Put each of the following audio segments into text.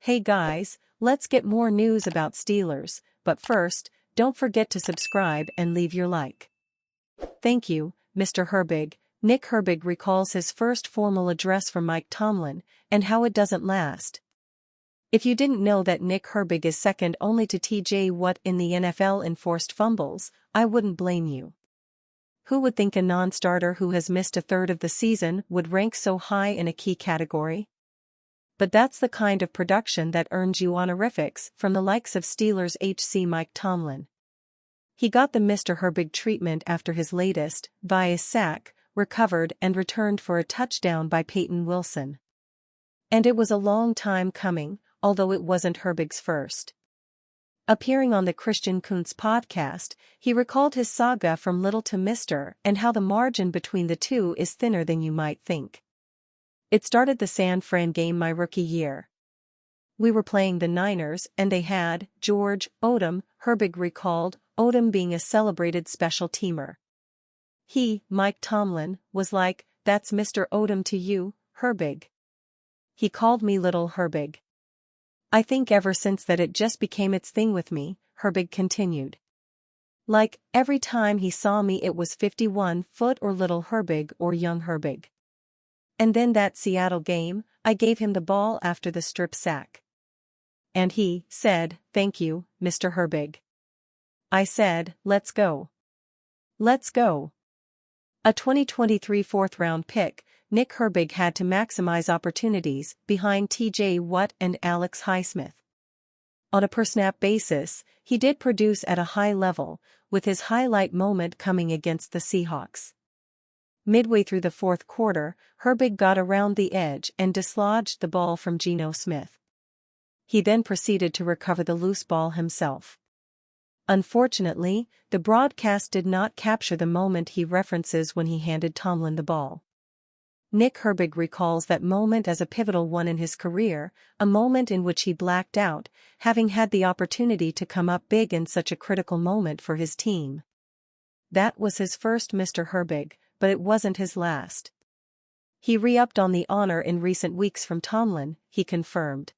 Hey guys, let's get more news about Steelers, but first, don't forget to subscribe and leave your like. Thank you, Mr. Herbig. Nick Herbig recalls his first formal address from Mike Tomlin, and how it doesn't last. If you didn't know that Nick Herbig is second only to TJ Watt in the NFL in forced fumbles, I wouldn't blame you. Who would think a non-starter who has missed a third of the season would rank so high in a key category? But that's the kind of production that earns you honorifics from the likes of Steelers HC Mike Tomlin. He got the Mr. Herbig treatment after his latest, via sack, recovered and returned for a touchdown by Peyton Wilson. And it was a long time coming, although it wasn't Herbig's first. Appearing on the Christian Kuntz podcast, he recalled his saga from little to Mr. and how the margin between the two is thinner than you might think. It started the San Fran game my rookie year. We were playing the Niners and they had George Odom, Herbig recalled, Odom being a celebrated special teamer. He, Mike Tomlin, was like, "That's Mr. Odom to you, Herbig." He called me Little Herbig. I think ever since that it just became its thing with me, Herbig continued. Like, every time he saw me it was 51-foot or Little Herbig or Young Herbig. And then that Seattle game, I gave him the ball after the strip sack. And he said, "Thank you, Mr. Herbig." I said, "Let's go. Let's go." A 2023 fourth-round pick, Nick Herbig had to maximize opportunities behind TJ Watt and Alex Highsmith. On a per-snap basis, he did produce at a high level, with his highlight moment coming against the Seahawks. Midway through the fourth quarter, Herbig got around the edge and dislodged the ball from Geno Smith. He then proceeded to recover the loose ball himself. Unfortunately, the broadcast did not capture the moment he references when he handed Tomlin the ball. Nick Herbig recalls that moment as a pivotal one in his career, a moment in which he blacked out, having had the opportunity to come up big in such a critical moment for his team. That was his first Mr. Herbig, but it wasn't his last. He re-upped on the honor in recent weeks from Tomlin, he confirmed.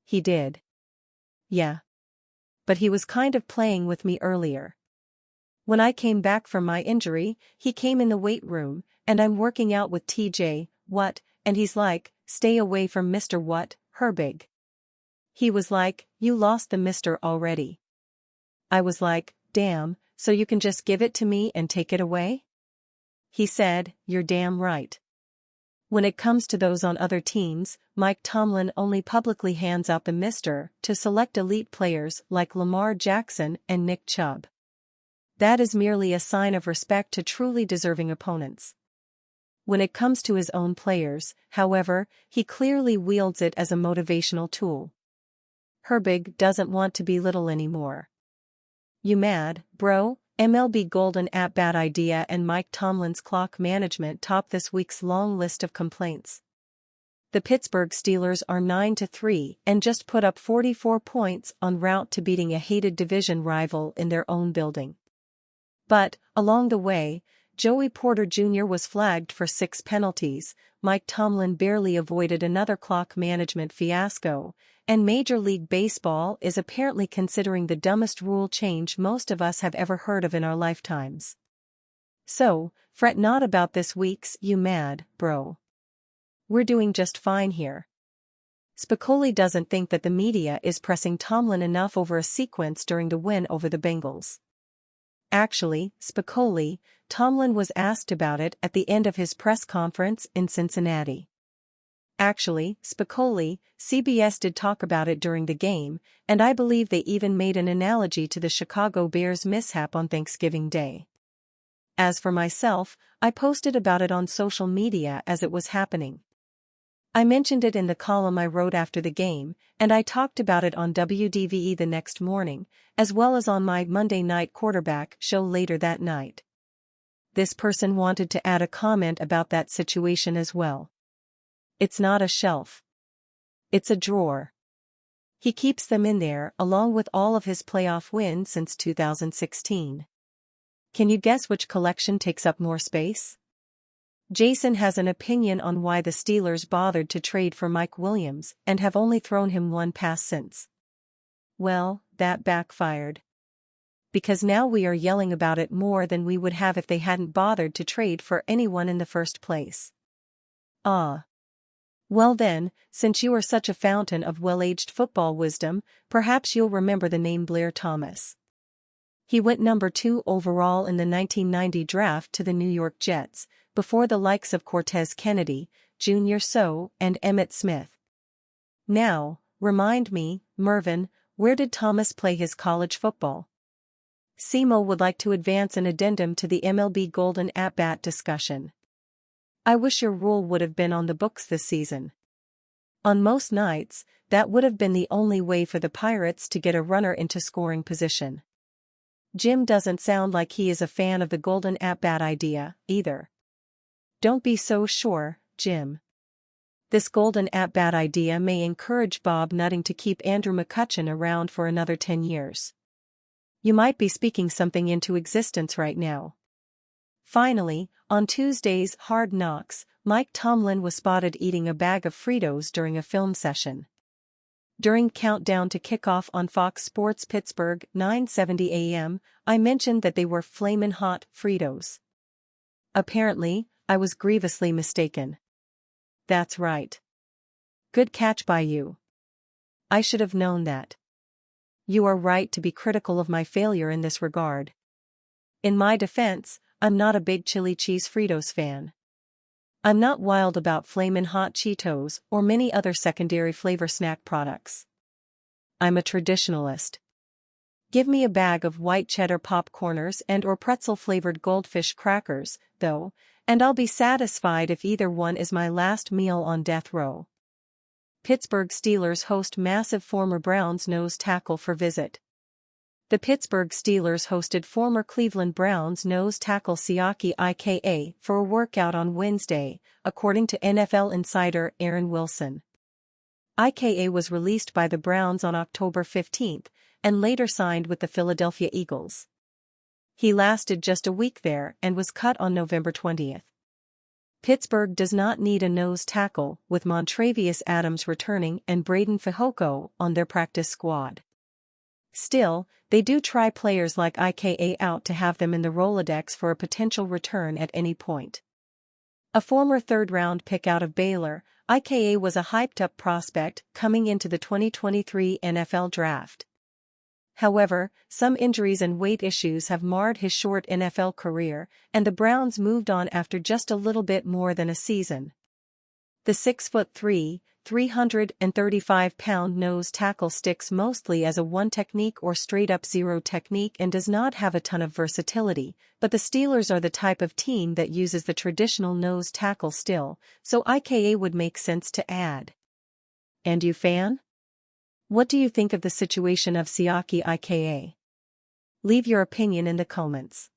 He did. Yeah. But he was kind of playing with me earlier. When I came back from my injury, he came in the weight room, and I'm working out with TJ Watt, and he's like, "Stay away from Mr. Watt, Herbig." He was like, "You lost the Mr. already." I was like, "Damn, so you can just give it to me and take it away?" He said, "You're damn right." When it comes to those on other teams, Mike Tomlin only publicly hands out the Mr. to select elite players like Lamar Jackson and Nick Chubb. That is merely a sign of respect to truly deserving opponents. When it comes to his own players, however, he clearly wields it as a motivational tool. Herbig doesn't want to be little anymore. "You mad, bro?" MLB Golden at Bad Idea and Mike Tomlin's clock management top this week's long list of complaints. The Pittsburgh Steelers are 9-3 and just put up 44 points en route to beating a hated division rival in their own building. But, along the way, Joey Porter Jr. was flagged for 6 penalties, Mike Tomlin barely avoided another clock management fiasco, and Major League Baseball is apparently considering the dumbest rule change most of us have ever heard of in our lifetimes. So, fret not about this week's "You Mad, Bro." We're doing just fine here. Spicoli doesn't think that the media is pressing Tomlin enough over a sequence during the win over the Bengals. Actually, Spicoli, Tomlin was asked about it at the end of his press conference in Cincinnati. Actually, Spicoli, CBS did talk about it during the game, and I believe they even made an analogy to the Chicago Bears mishap on Thanksgiving Day. As for myself, I posted about it on social media as it was happening. I mentioned it in the column I wrote after the game, and I talked about it on WDVE the next morning, as well as on my Monday Night Quarterback show later that night. This person wanted to add a comment about that situation as well. It's not a shelf. It's a drawer. He keeps them in there along with all of his playoff wins since 2016. Can you guess which collection takes up more space? Jason has an opinion on why the Steelers bothered to trade for Mike Williams and have only thrown him one pass since. Well, that backfired. Because now we are yelling about it more than we would have if they hadn't bothered to trade for anyone in the first place. Ah. Well then, since you are such a fountain of well-aged football wisdom, perhaps you'll remember the name Blair Thomas. He went number 2 overall in the 1990 draft to the New York Jets, before the likes of Cortez Kennedy, Jr. and Emmitt Smith. Now, remind me, Mervin, where did Thomas play his college football? Simo would like to advance an addendum to the MLB Golden At-Bat discussion. I wish your rule would have been on the books this season. On most nights, that would have been the only way for the Pirates to get a runner into scoring position. Jim doesn't sound like he is a fan of the Golden At-Bat idea, either. Don't be so sure, Jim. This Golden At-Bat idea may encourage Bob Nutting to keep Andrew McCutchen around for another 10 years. You might be speaking something into existence right now. Finally, on Tuesday's Hard Knocks, Mike Tomlin was spotted eating a bag of Fritos during a film session. During Countdown to Kickoff on Fox Sports Pittsburgh 9:70 a.m., I mentioned that they were flamin' hot Fritos. Apparently, I was grievously mistaken. That's right. Good catch by you. I should have known that. You are right to be critical of my failure in this regard. In my defense, I'm not a big chili cheese Fritos fan. I'm not wild about flamin' hot Cheetos or many other secondary flavor snack products. I'm a traditionalist. Give me a bag of white cheddar popcorners and/or pretzel-flavored goldfish crackers, though, and I'll be satisfied if either one is my last meal on death row. Pittsburgh Steelers host massive former Browns nose tackle for visit. The Pittsburgh Steelers hosted former Cleveland Browns nose tackle Siaki IKA for a workout on Wednesday, according to NFL insider Aaron Wilson. IKA was released by the Browns on October 15 and later signed with the Philadelphia Eagles. He lasted just a week there and was cut on November 20. Pittsburgh does not need a nose tackle, with Montravius Adams returning and Braden Fehoko on their practice squad. Still, they do try players like IKA out to have them in the Rolodex for a potential return at any point. A former third-round pick out of Baylor, IKA was a hyped-up prospect coming into the 2023 NFL Draft. However, some injuries and weight issues have marred his short NFL career, and the Browns moved on after just a little bit more than a season. The 6'3", 335-pound nose tackle sticks mostly as a one technique or straight-up zero technique and does not have a ton of versatility, but the Steelers are the type of team that uses the traditional nose tackle still, so IKA would make sense to add. And you fan? What do you think of the situation of Siaki IKA? Leave your opinion in the comments.